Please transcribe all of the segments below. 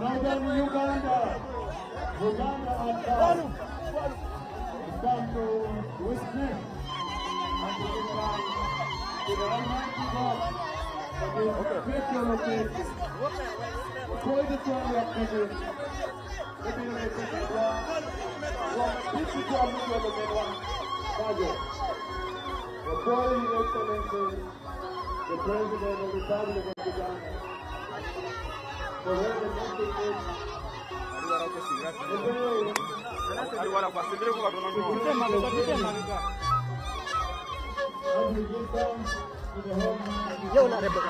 Northern Uganda, Uganda at come to witness and to give life to the Almighty God for this faithful occasion. For the family of people, let me repeat it once. This is what we do on the budget. The Foreign Excellency, the President of the Republic of Uganda, for where the country is. Yo, not a book.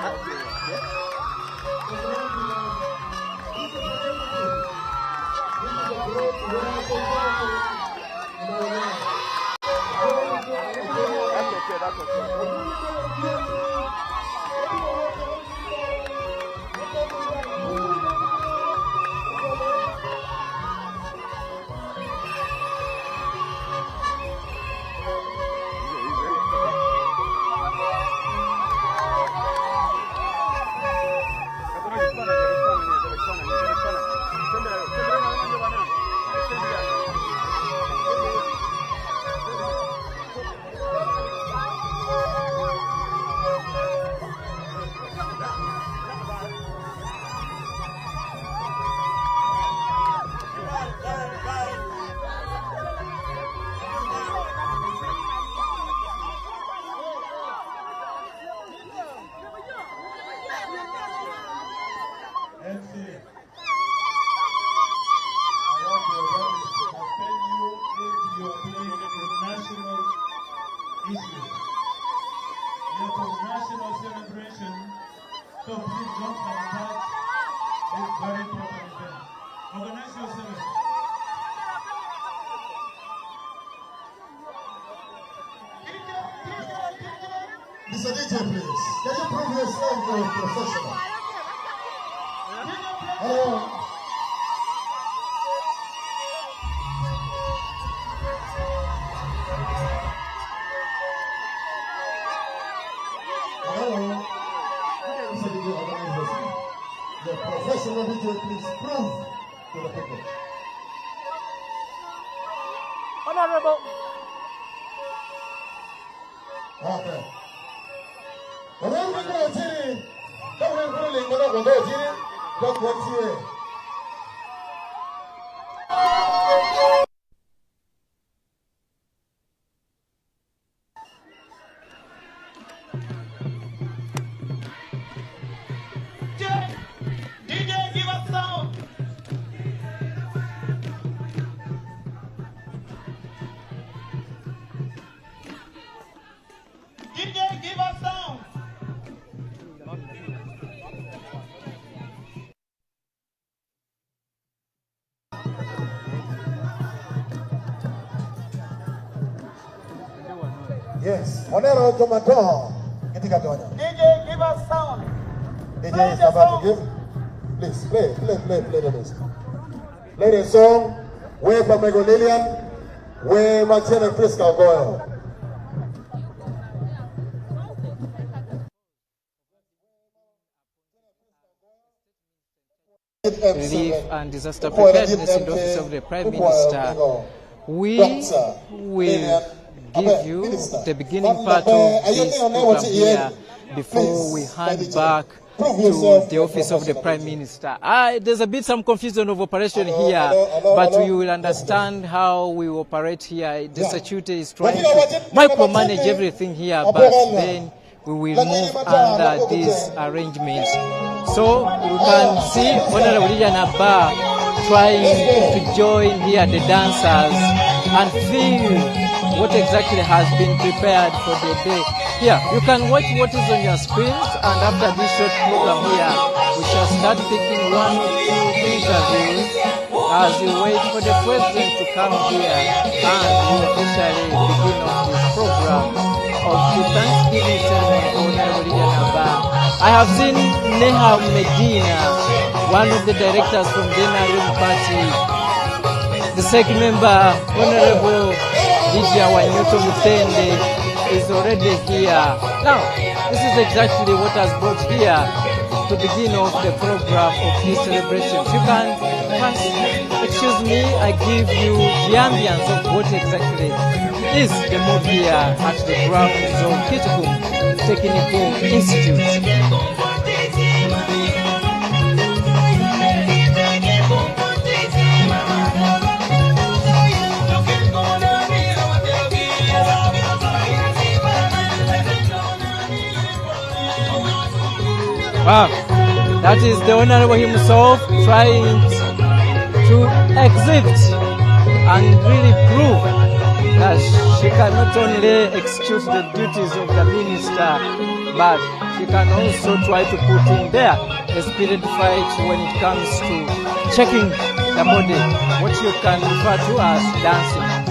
That's okay. National celebration, so please don't sabotage this very important event. Organize yourself. Mr. DJ, please. Can you prove yourself a professional? Hello. The professional DJ, please prove to the people. Honorable. Okay. When we go to the, don't we really go to the, don't go to it. Yes, Monero Tomato. DJ, give us sound. DJ is about to give. Please play the list. Play the song. Way for Lillian. Way Martin and Frisco go ahead. Relief and disaster preparedness in the office of the Prime Minister. We will give you the beginning part of this program here before we hand back yourself the office of the Prime Minister. There's a bit some confusion of operation here, but you will understand how we operate here. The security is trying to micromanage everything here, but then we will move under these arrangements. So you can see Honorable Lillian Aber trying to join here the dancers and feel what exactly has been prepared for the day. Here, you can watch what is on your screens, and after this short program here, we shall start picking one or two interviews as we wait for the President to come here and we officially begin on this program of the Thanksgiving ceremony for Honorable Lillian Aber. I have seen Neha Medina, one of the directors from the NRM party, the second member, Honorable Lydia Wanyoto Mutende, is already here. Now, this is exactly what has brought here to begin off the program of these celebrations. You can first, excuse me, I give you the ambience of what exactly is the mood here at the grounds of Kitukum Technical Institute. Wow, that is the Honorable himself trying to exhibit and really prove that she can not only execute the duties of the minister, but she can also try to put in there a spirit fight when it comes to checking the body, what you can refer to as dancing.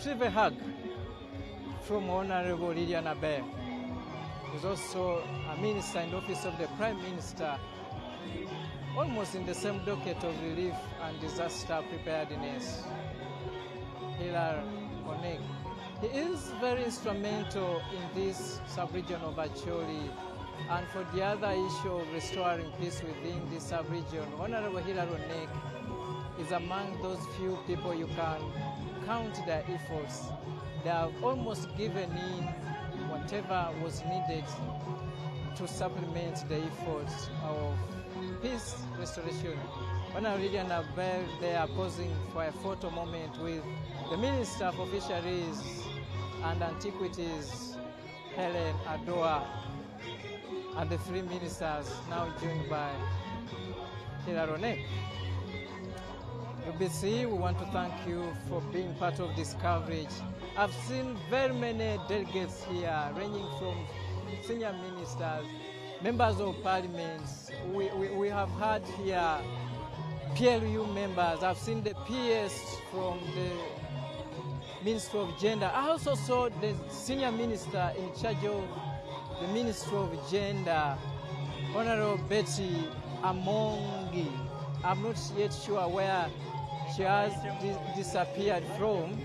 Receive a hug from Honorable Lillian Aber, who's also a minister in the office of the Prime Minister, almost in the same docket of relief and disaster preparedness. Hilary Onek. He is very instrumental in this sub-region of Acholi, and for the other issue of restoring peace within this sub-region. Honorable Hilary Onek is among those few people you can count their efforts. They have almost given in whatever was needed to supplement the efforts of peace restoration. Honorable Lillian Aber, they are posing for a photo moment with the Minister for Fisheries and Antiquities, Helen Adoa, and the three ministers now joined by Hilary Onek. UBC, we want to thank you for being part of this coverage. I've seen very many delegates here, ranging from senior ministers, members of parliaments. We have had here PLU members. I've seen the PS from the Ministry of Gender. I also saw the senior minister in charge of the Ministry of Gender, Honorable Betty Amongi. I'm not yet sure where she has disappeared from,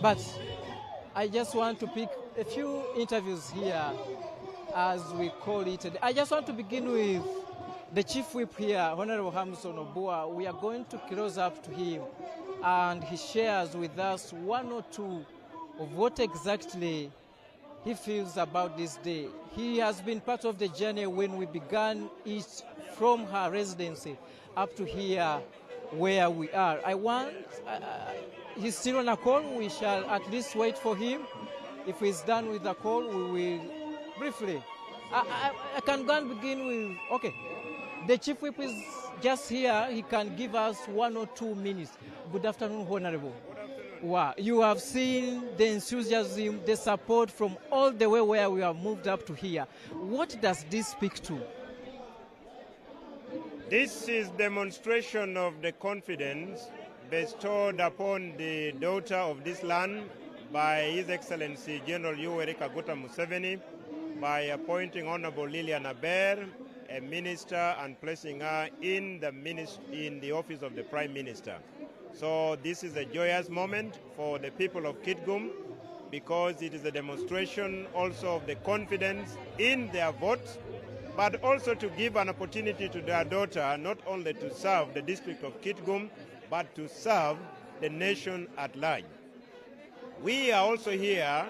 but I just want to pick a few interviews here, as we call it. I just want to begin with the Chief Whip here, Honorable Hamson Obua. We are going to close up to him, and he shares with us one or two of what exactly he feels about this day. He has been part of the journey when we began it from her residency up to here where we are. He's still on a call. We shall at least wait for him. If he's done with the call, we will briefly. I can go and begin with, okay. The Chief Whip is just here. He can give us 1 or 2 minutes. Good afternoon, Honorable. Wow. You have seen the enthusiasm, the support from all the way where we have moved up to here. What does this speak to? This is demonstration of the confidence bestowed upon the daughter of this land by His Excellency General Yoweri Kaguta Museveni by appointing Honorable Lillian Aber, a minister, and placing her in the office of the Prime Minister. So this is a joyous moment for the people of Kitgum, because it is a demonstration also of the confidence in their vote, but also to give an opportunity to their daughter not only to serve the district of Kitgum, but to serve the nation at large. We are also here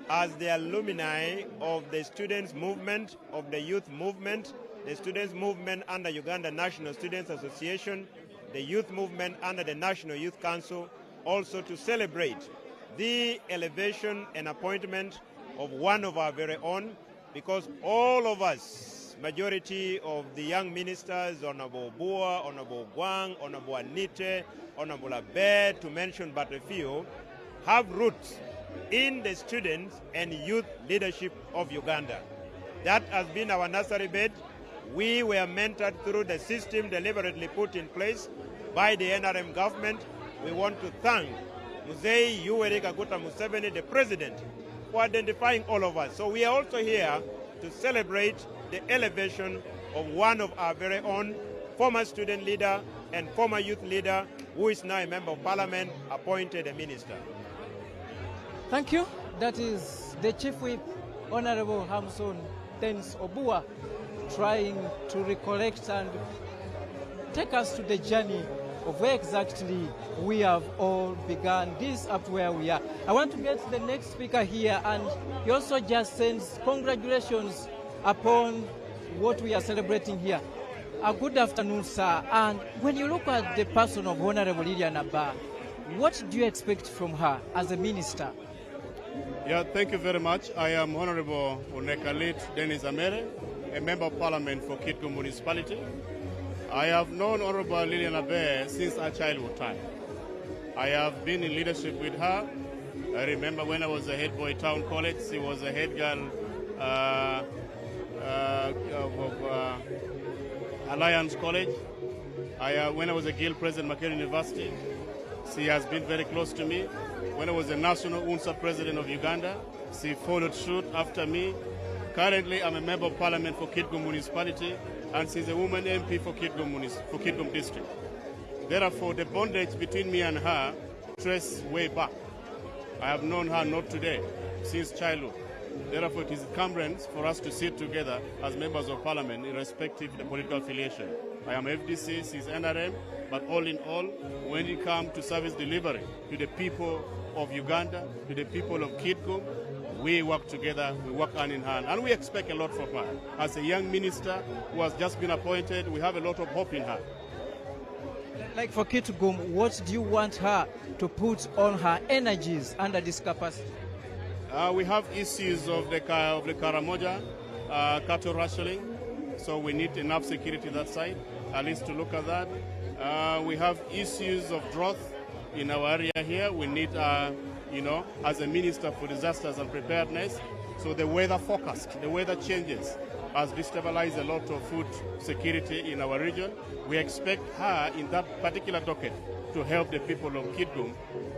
as the alumni of the students' movement, of the youth movement, the students' movement under Uganda National Students Association, the youth movement under the National Youth Council, also to celebrate the elevation and appointment of one of our very own, because all of us, majority of the young ministers, Honorable Bua, Honorable Gwang, Honorable Anite, Honorable Aber, to mention but a few, have roots in the students and youth leadership of Uganda. That has been our nursery bed. We were mentored through the system deliberately put in place by the NRM government. We want to thank Mzee Yoweri Kaguta Museveni, the president, for identifying all of us. So we are also here to celebrate the elevation of one of our very own, former student leader and former youth leader, who is now a member of parliament, appointed a minister. Thank you. That is the Chief Whip, Honorable Hamson Dennis Obua, trying to recollect and take us to the journey of where exactly we have all begun this up to where we are. I want to get the next speaker here, and he also just sends congratulations upon what we are celebrating here. Good afternoon, sir. And when you look at the person of Honorable Lillian Aber, what do you expect from her as a minister? Yeah, thank you very much. I am Honorable Onekalit Dennis Amere, a member of parliament for Kitgum Municipality. I have known Honorable Lillian Aber since our childhood time. I have been in leadership with her. I remember when I was a head boy town college, she was a head girl of Alliance College. When I was a guild president at Makerere University, she has been very close to me. When I was a national UNSA president of Uganda, she followed suit after me. Currently, I'm a member of parliament for Kitgum Municipality, and she's a woman MP for Kitgum District. Therefore, the bondage between me and her traces way back. I have known her not today, since childhood. Therefore, it is incumbent for us to sit together as members of parliament, irrespective of the political affiliation. I am FDC, she's NRM, but all in all, when it comes to service delivery to the people of Uganda, to the people of Kitgum, we work together, we work hand in hand, and we expect a lot from her. As a young minister who has just been appointed, we have a lot of hope in her. Like for Kitgum, what do you want her to put on her energies under this capacity? We have issues of the Karamoja cattle rationing, so we need enough security that side, at least to look at that. We have issues of drought in our area here. We need, as a minister for disasters and preparedness, so the weather forecast, the weather changes has destabilized a lot of food security in our region. We expect her in that particular docket to help the people of Kitgum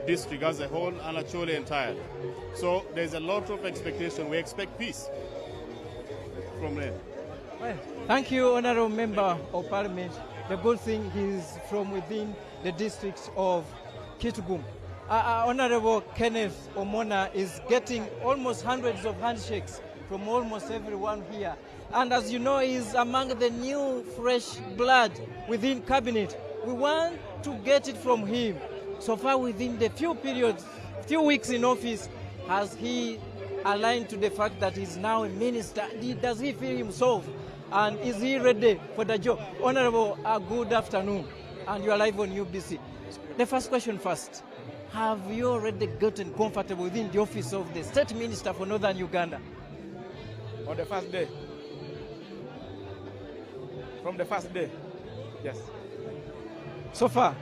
district as a whole and actually entirely. So there's a lot of expectation. We expect peace from them. Well, thank you, Honorable Member of Parliament. The good thing is from within the districts of Kitgum. Honorable Kenneth Omona is getting almost hundreds of handshakes from almost everyone here. And as you know, he's among the new fresh blood within cabinet. We want to get it from him. So far within the few weeks in office, has he aligned to the fact that he's now a minister? Does he feel himself? And is he ready for the job? Honorable, good afternoon. And you are live on UBC. The first question first. Have you already gotten comfortable within the office of the State Minister for Northern Uganda? On the first day. From the first day, yes. So far,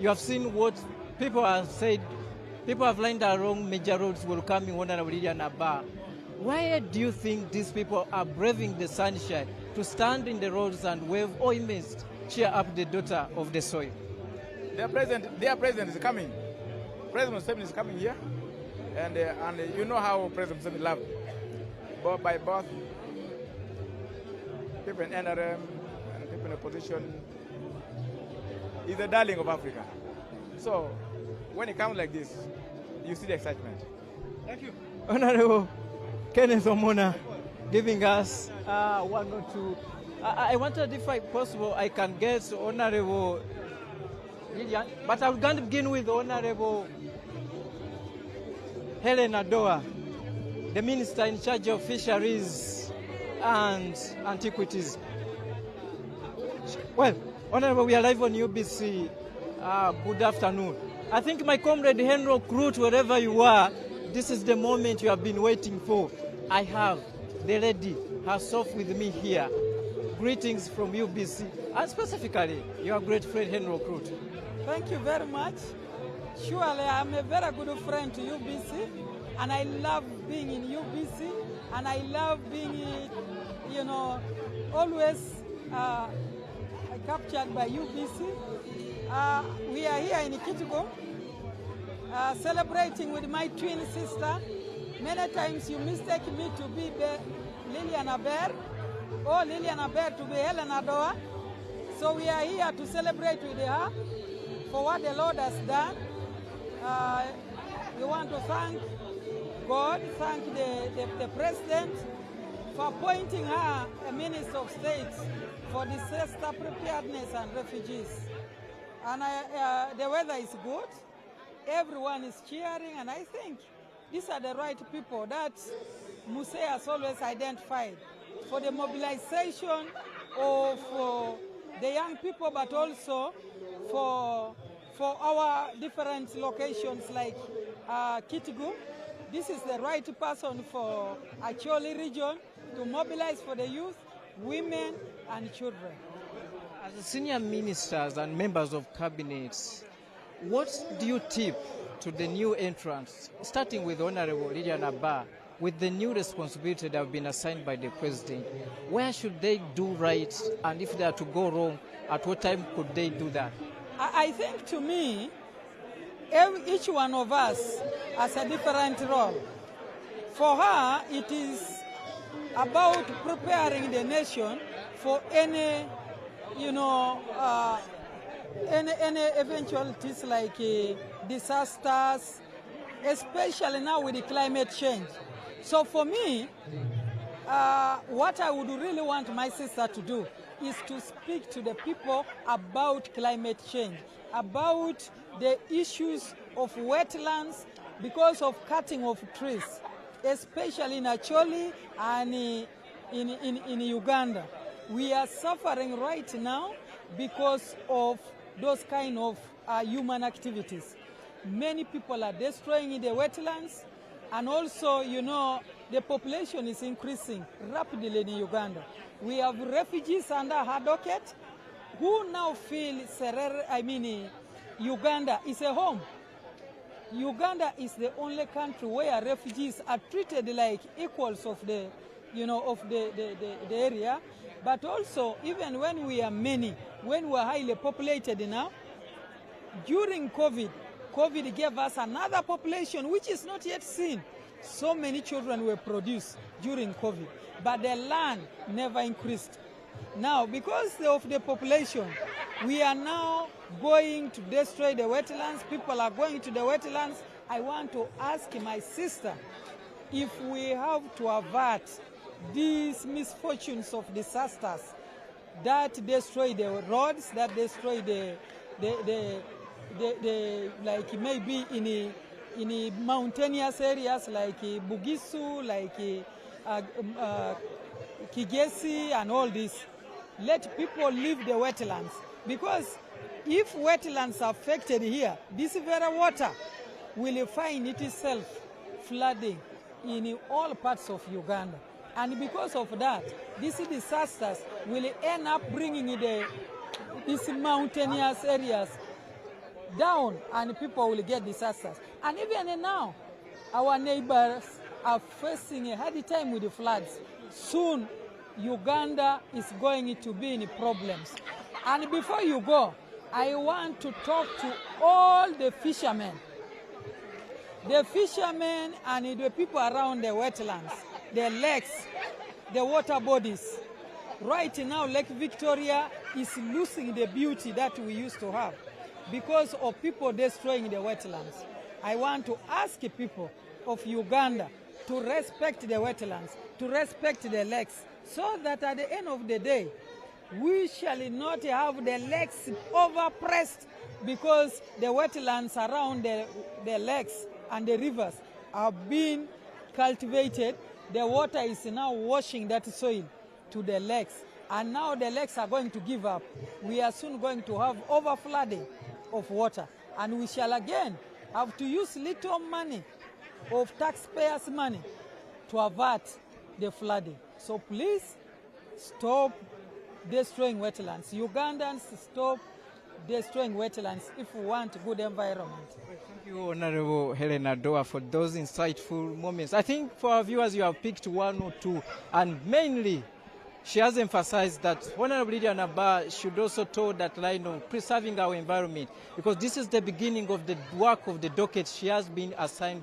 you have seen what people have said. People have lined along major roads welcoming Honorable Lillian Aber. Why do you think these people are braving the sunshine to stand in the roads and wave or cheer up the daughter of the soil? Their president is coming. President Museveni is coming here, and you know how President Museveni loved by both people in NRM and people in opposition. He's the darling of Africa. So when it comes like this, you see the excitement. Thank you. Honorable Kenneth Omona giving us one or two. I wondered if possible I can get Honorable Lillian, but I'm going to begin with Honorable Helen Adoa, the Minister in charge of Fisheries and Antiquities. Well, Honorable, we are live on UBC. Good afternoon. I think my comrade Henry Crute, wherever you are, this is the moment you have been waiting for. I have the lady herself with me here. Greetings from UBC, and specifically your great friend Henry Crute. Thank you very much. Surely I'm a very good friend to UBC, and I love being in UBC, and I love being, always captured by UBC. We are here in Kitiko, celebrating with my twin sister. Many times you mistake me to be Lillian Aber, or Lillian Aber to be Helen Adoa. So we are here to celebrate with her for what the Lord has done. We want to thank God, thank the President for appointing her a Minister of State for disaster preparedness and refugees. And the weather is good, everyone is cheering, and I think these are the right people that Muse has always identified for the mobilization of the young people, but also for our different locations like Kitigu. This is the right person for Acholi region to mobilize for the youth, women, and children. As senior ministers and members of cabinets, what do you tip to the new entrants, starting with Honorable Lillian Aber, with the new responsibility that have been assigned by the President? Where should they do right, and if they are to go wrong, at what time could they do that? I think, to me, each one of us has a different role. For her, it is about preparing the nation for any eventualities like disasters, especially now with the climate change. So for me, what I would really want my sister to do is to speak to the people about climate change, about the issues of wetlands because of cutting of trees, especially in Acholi and in Uganda. We are suffering right now because of those kind of human activities. Many people are destroying the wetlands, and also, the population is increasing rapidly in Uganda. We have refugees under Hadoket who now feel Uganda is a home. Uganda is the only country where refugees are treated like equals of the area. But also, even when we are many, when we are highly populated now, during COVID gave us another population which is not yet seen. So many children were produced during COVID, but the land never increased. Now, because of the population, we are now going to destroy the wetlands. People are going to the wetlands. I want to ask my sister if we have to avert these misfortunes of disasters that destroy the roads, that destroy like maybe in mountainous areas like Bugisu, like Kigesi and all this. Let people leave the wetlands, because if wetlands are affected here, this very water will find itself flooding in all parts of Uganda. And because of that, these disasters will end up bringing these mountainous areas down, and people will get disasters. And even now, our neighbors are facing a hard time with the floods. Soon, Uganda is going to be in problems. And before you go, I want to talk to all the fishermen and the people around the wetlands, the lakes, the water bodies. Right now, Lake Victoria is losing the beauty that we used to have because of people destroying the wetlands. I want to ask people of Uganda to respect the wetlands, to respect the lakes, so that at the end of the day, we shall not have the lakes overpressed, because the wetlands around the lakes and the rivers are being cultivated. The water is now washing that soil to the lakes, and now the lakes are going to give up. We are soon going to have overflooding of water, and we shall again have to use little money of taxpayers' money to avert the flooding. So please stop destroying wetlands. Ugandans, stop destroying wetlands if we want good environment. Thank you, Honorable Helen Aber, for those insightful moments. I think for our viewers, you have picked one or two, and mainly she has emphasized that Honorable Lillian Aber should also toe that line of preserving our environment, because this is the beginning of the work of the docket she has been assigned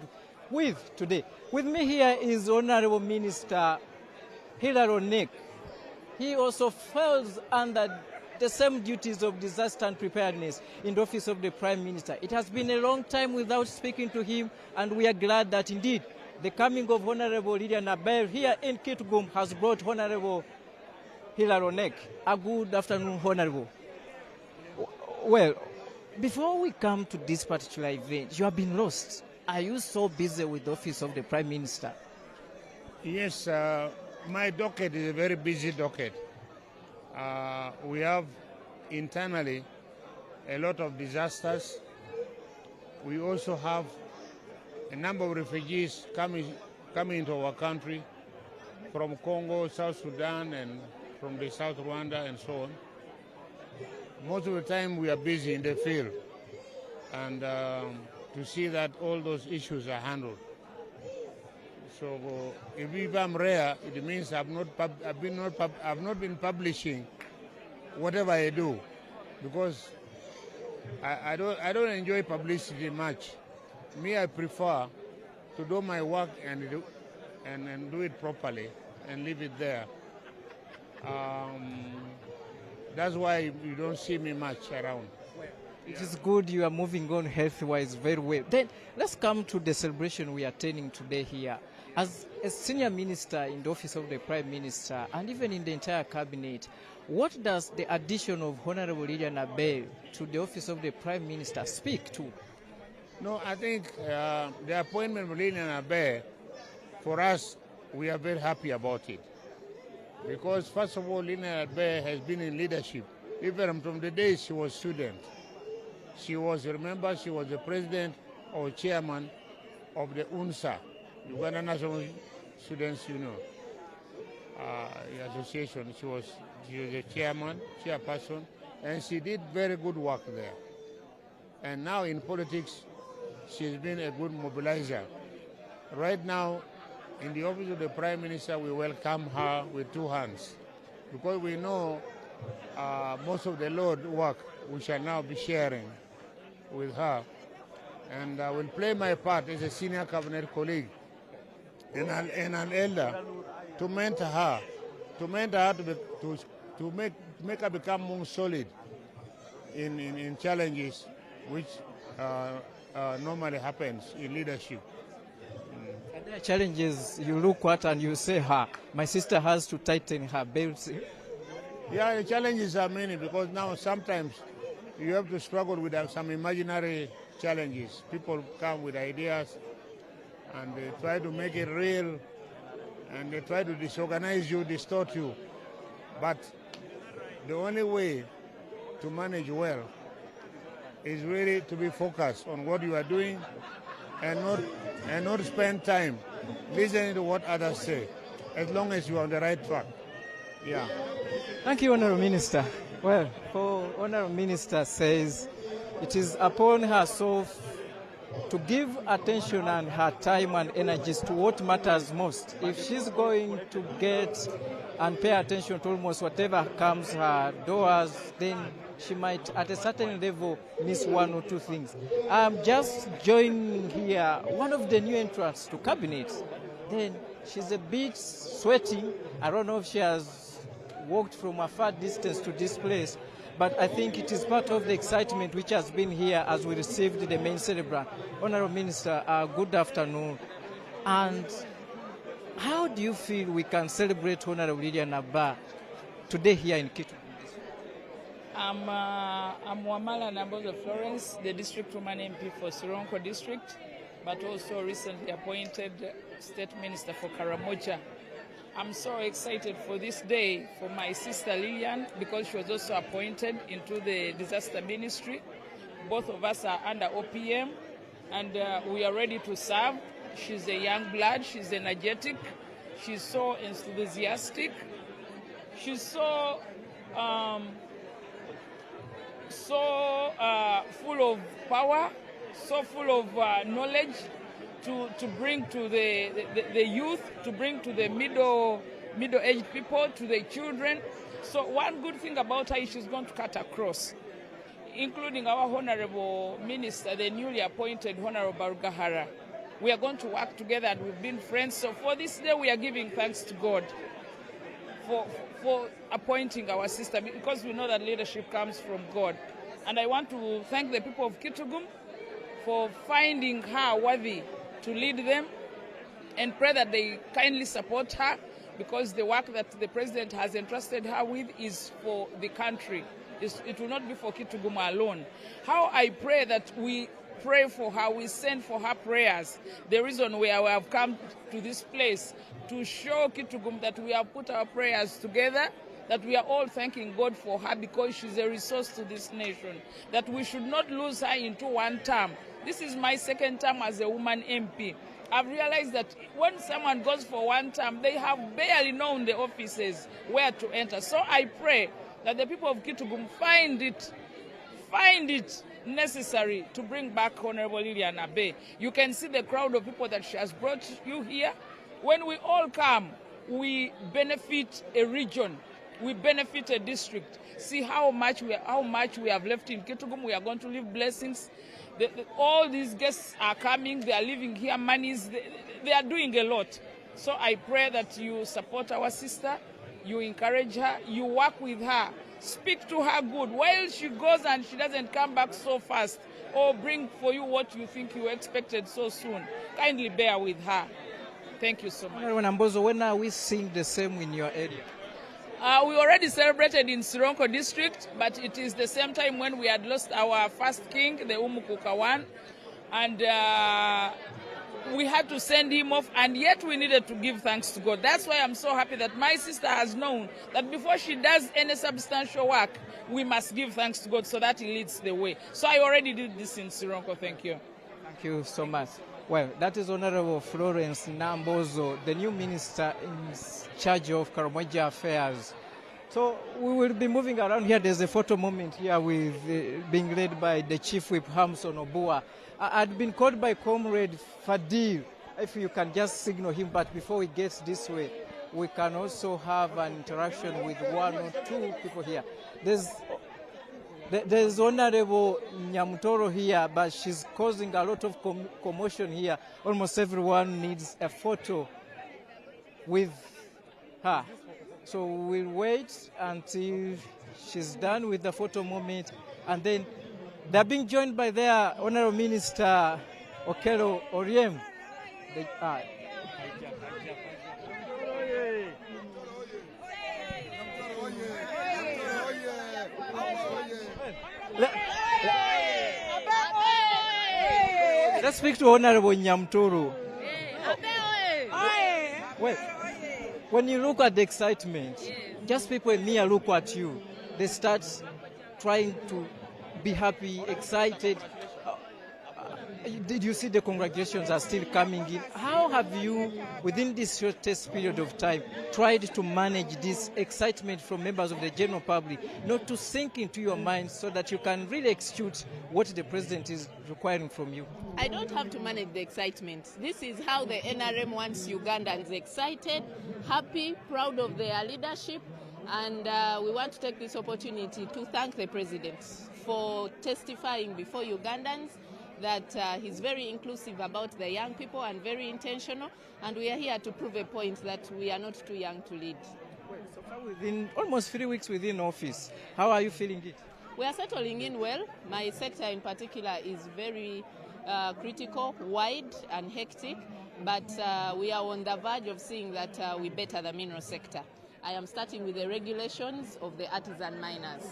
with today. With me here is Honorable Minister Hilary Onek. He also falls under the same duties of disaster and preparedness in the office of the Prime Minister. It has been a long time without speaking to him, and we are glad that indeed the coming of Honorable Lillian Aber here in Kitgum has brought Honorable Hilary Onek. A good afternoon, Honorable. Well, before we come to this particular event, you have been lost. Are you so busy with the office of the Prime Minister? Yes, my docket is a very busy docket. We have internally a lot of disasters. We also have a number of refugees coming into our country from Congo, South Sudan, and from the South Rwanda, and so on. Most of the time we are busy in the field, and to see that all those issues are handled. So if I'm rare, it means I've not been publishing whatever I do, because I don't enjoy publicity much. Me, I prefer to do my work and do it properly and leave it there. That's why you don't see me much around. It is good you are moving on health-wise very well. Then let's come to the celebration we are attending today here. As a senior minister in the office of the Prime Minister and even in the entire cabinet, what does the addition of Honorable Lillian Aber to the office of the Prime Minister speak to? No, I think the appointment of Lillian Aber, for us, we are very happy about it. Because first of all, Lillian Aber has been in leadership, even from the days she was a student. She was the president or chairman of the UNSA, Uganda National Students Union Association. She was a chairperson, and she did very good work there. And now in politics, she's been a good mobilizer. Right now, in the office of the Prime Minister, we welcome her with two hands, because we know most of the load work we shall now be sharing with her. And I will play my part as a senior cabinet colleague and an elder to mentor her, to make her become more solid in challenges which normally happens in leadership. Are there challenges you look at and you say, my sister has to tighten her belts? Yeah, the challenges are many, because now sometimes you have to struggle with some imaginary challenges. People come with ideas and they try to make it real, and they try to disorganize you, distort you. But the only way to manage well is really to be focused on what you are doing and not spend time listening to what others say, as long as you are on the right track. Yeah. Thank you, Honorable Minister. Well, Honorable Minister says it is upon herself to give attention and her time and energies to what matters most. If she's going to get and pay attention to almost whatever comes her doors, then she might, at a certain level, miss one or two things. I'm just joining here one of the new entrants to cabinet. Then she's a bit sweating. I don't know if she has walked from a far distance to this place, but I think it is part of the excitement which has been here as we received the main celebrant. Honorable Minister, good afternoon. And how do you feel we can celebrate Honorable Lillian Aber today here in Kitgum? I'm Wamala Nambozo Florence, the District Woman MP for Sironko District, but also recently appointed State Minister for Karamoja. I'm so excited for this day for my sister Lillian, because she was also appointed into the disaster ministry. Both of us are under OPM, and we are ready to serve. She's a young blood, she's energetic, she's so enthusiastic, she's so so full of power, so full of knowledge to bring to the youth, to bring to the middle-aged people, to the children. So one good thing about her is she's going to cut across, including our Honorable Minister, the newly appointed Honorable Barugahara. We are going to work together and we've been friends. So for this day, we are giving thanks to God for appointing our sister, because we know that leadership comes from God. And I want to thank the people of Kitgum for finding her worthy to lead them, and pray that they kindly support her, because the work that the president has entrusted her with is for the country. It will not be for Kitgum alone. How I pray that we pray for her, we send for her prayers. The reason we have come to this place to show Kitgum that we have put our prayers together, that we are all thanking God for her, because she's a resource to this nation, that we should not lose her into one term. This is my second term as a woman MP. I've realized that when someone goes for one term, they have barely known the offices where to enter. So I pray that the people of Kitgum find it necessary to bring back Honorable Lillian Aber. You can see the crowd of people that she has brought you here. When we all come, we benefit a region, we benefit a district. See how much we have left in Kitgum. We are going to leave blessings. All these guests are coming, they are leaving here monies, they are doing a lot. So I pray that you support our sister, you encourage her, you work with her, speak to her good. While she goes and she doesn't come back so fast, or bring for you what you think you expected so soon, kindly bear with her. Thank you so much. Nambozo, when are we seeing the same in your area? We already celebrated in Sironko district, but it is the same time when we had lost our first king, the Umukuka one, and we had to send him off, and yet we needed to give thanks to God. That's why I'm so happy that my sister has known that before she does any substantial work, we must give thanks to God so that He leads the way. So I already did this in Sironko. Thank you. Thank you so much. Well, that is Honorable Florence Nambozo, the new minister in charge of Karamoja affairs. So we will be moving around here. There's a photo moment here with being led by the Chief Whip Hamson Obua. I'd been called by Comrade Fadil, if you can just signal him, but before we get this way, we can also have an interaction with one or two people here. There's Honorable Nyamutoro here, but she's causing a lot of commotion here. Almost everyone needs a photo with her. So we'll wait until she's done with the photo moment, and then they're being joined by their Honorable Minister Okello Oriem. Let's speak to Honorable Nyamutoro. Well, when you look at the excitement, just people near look at you, they start trying to be happy, excited. Did you see the congratulations are still coming in? How have you, within this shortest period of time, tried to manage this excitement from members of the general public, not to sink into your mind so that you can really execute what the president is requiring from you? I don't have to manage the excitement. This is how the NRM wants Ugandans excited, happy, proud of their leadership, and we want to take this opportunity to thank the president for testifying before Ugandans that he's very inclusive about the young people and very intentional, and we are here to prove a point that we are not too young to lead. So far, within almost 3 weeks within office, how are you feeling it? We are settling in well. My sector in particular is very critical, wide and hectic, but we are on the verge of seeing that we better the mineral sector. I am starting with the regulations of the artisan miners.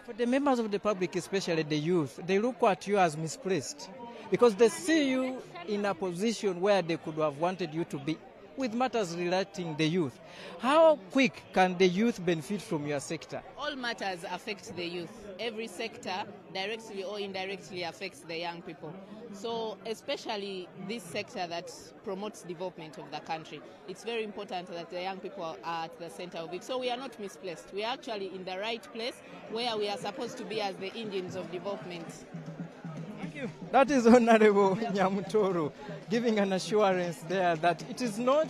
For the members of the public, especially the youth, they look at you as misplaced because they see you in a position where they could have wanted you to be with matters relating the youth. How quick can the youth benefit from your sector? All matters affect the youth. Every sector, directly or indirectly, affects the young people. So especially this sector that promotes development of the country, it's very important that the young people are at the center of it. So we are not misplaced. We are actually in the right place where we are supposed to be as the engines of development. Thank you. That is Honorable Nyamutoro giving an assurance there that it is not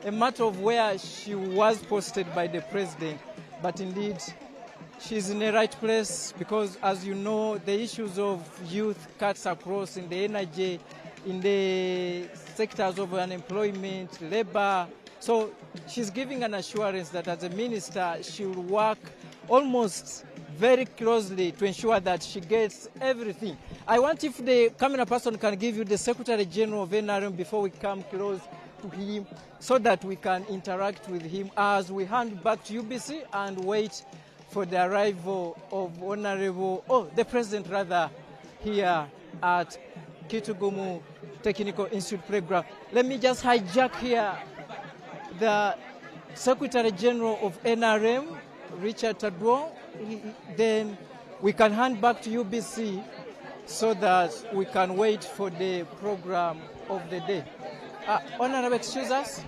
a matter of where she was posted by the president, but indeed she's in the right place because, as you know, the issues of youth cuts across in the energy, in the sectors of unemployment, labor. So she's giving an assurance that as a minister, she will work almost very closely to ensure that she gets everything. I want if the camera person can give you the Secretary General of NRM before we come close to him so that we can interact with him as we hand back to UBC and wait for the arrival of the President rather, here at Kitugumu Technical Institute Playground. Let me just hijack here the Secretary General of NRM, Richard Tadwong. Then we can hand back to UBC so that we can wait for the program of the day. Honorable, excuse us.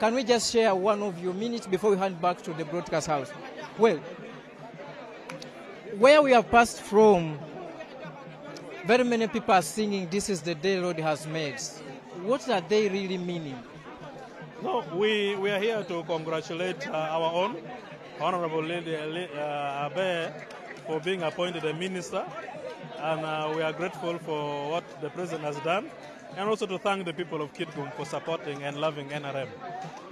Can we just share one of your minutes before we hand back to the broadcast house? Well, where we have passed from, very many people are singing, "This is the day Lord has made." What are they really meaning? No, we are here to congratulate our own Honorable Lillian Aber for being appointed a minister, and we are grateful for what the President has done, and also to thank the people of Kitgum for supporting and loving NRM.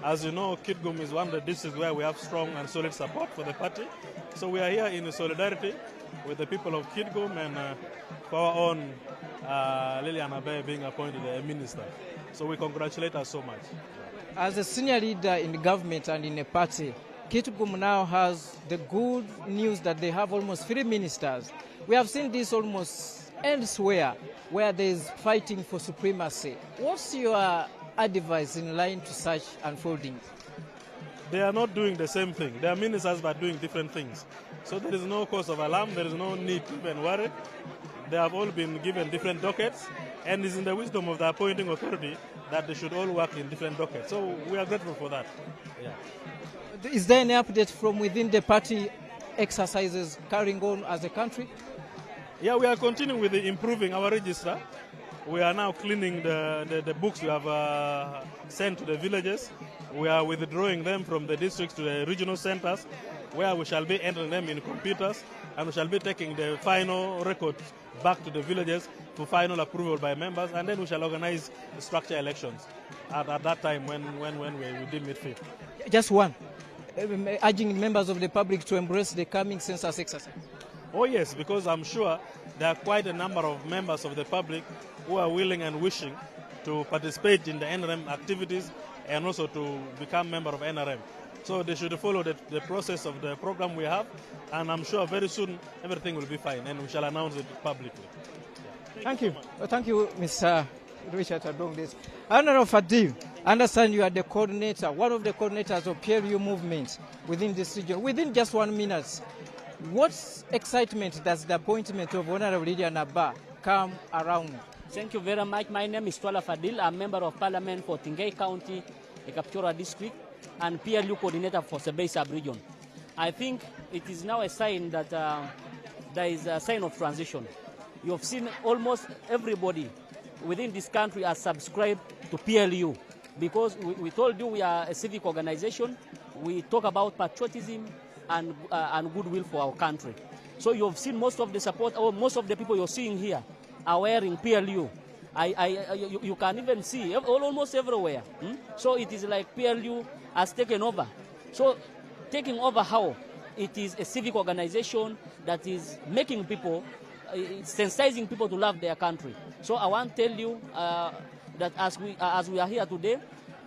As you know, Kitgum is one of the districts where we have strong and solid support for the party. So we are here in solidarity with the people of Kitgum and for our own Lillian Aber being appointed a minister. So we congratulate her so much. As a senior leader in the government and in a party, Kitgum now has the good news that they have almost 3 ministers. We have seen this almost elsewhere where there is fighting for supremacy. What's your advice in line to such unfolding? They are not doing the same thing. They are ministers but doing different things. So there is no cause of alarm. There is no need to even worry. They have all been given different dockets, and it's in the wisdom of the appointing authority that they should all work in different dockets. So we are grateful for that. Yeah. Is there any update from within the party exercises carrying on as a country? Yeah, we are continuing with improving our register. We are now cleaning the books we have sent to the villages. We are withdrawing them from the districts to the regional centers, where we shall be entering them in computers, and we shall be taking the final records back to the villages for final approval by members, and then we shall organize the structure elections at that time when we deem it fit. Just one, urging members of the public to embrace the coming census exercise. Oh yes, because I'm sure there are quite a number of members of the public who are willing and wishing to participate in the NRM activities and also to become member of NRM. So they should follow the process of the program we have, and I'm sure very soon everything will be fine and we shall announce it publicly. Yeah. Thank you. Well, thank you, Mr. Richard Adong. Honorable Fadil, I understand you are the coordinator, one of the coordinators of PLU movement within this region. Within just 1 minute, what excitement does the appointment of Honorable Lillian Aber come around? Thank you very much. My name is Twala Fadil. I'm Member of Parliament for Tingei County, Kapchora District, and PLU Coordinator for Sebei Sub-Region. I think it is now a sign that there is a sign of transition. You have seen almost everybody within this country has subscribed to PLU because we told you we are a civic organization. We talk about patriotism and goodwill for our country. So you have seen most of the support, or most of the people you're seeing here are wearing PLU. You can even see almost everywhere. So it is like PLU has taken over. So taking over how? It is a civic organization that is making people, sensitizing people to love their country. So I want to tell you that as we are here today,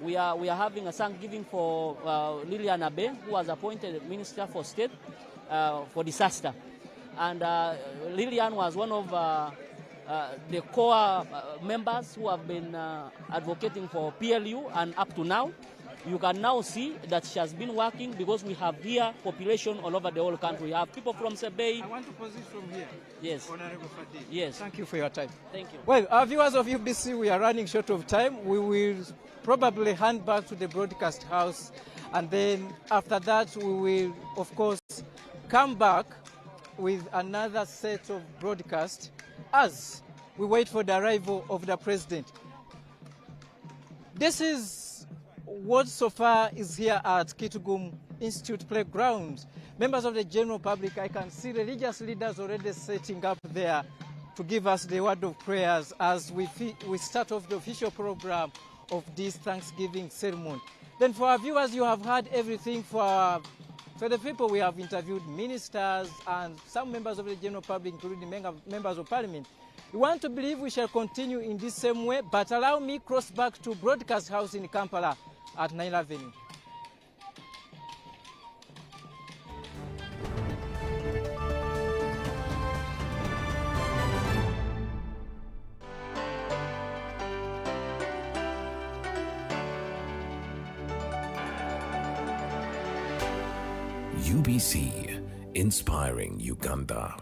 we are having a thanksgiving for Lillian Aber, who was appointed Minister for State for Disaster. And Lillian was one of the core members who have been advocating for PLU, and up to now, you can now see that she has been working, because we have here population all over the whole country. We have people from Sebei. I want to position from here. Yes. Honorable Fadil. Yes. Thank you for your time. Thank you. Well, our viewers of UBC, we are running short of time. We will probably hand back to the broadcast house, and then after that we will, of course, come back with another set of broadcast as we wait for the arrival of the president. This is what so far is here at Kitgum Institute Playground. Members of the general public, I can see religious leaders already setting up there to give us the word of prayers as we start off the official program of this Thanksgiving ceremony. Then for our viewers, you have heard everything. For the people, we have interviewed ministers and some members of the general public, including members of parliament. We want to believe we shall continue in this same way, but allow me cross back to Broadcast House in Kampala at 9 Avenue. UBC, inspiring Uganda.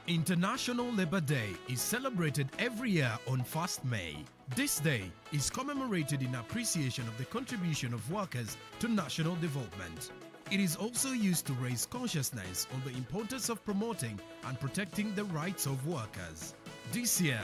International Labour Day is celebrated every year on 1st May. This day is commemorated in appreciation of the contribution of workers to national development. It is also used to raise consciousness on the importance of promoting and protecting the rights of workers. This year,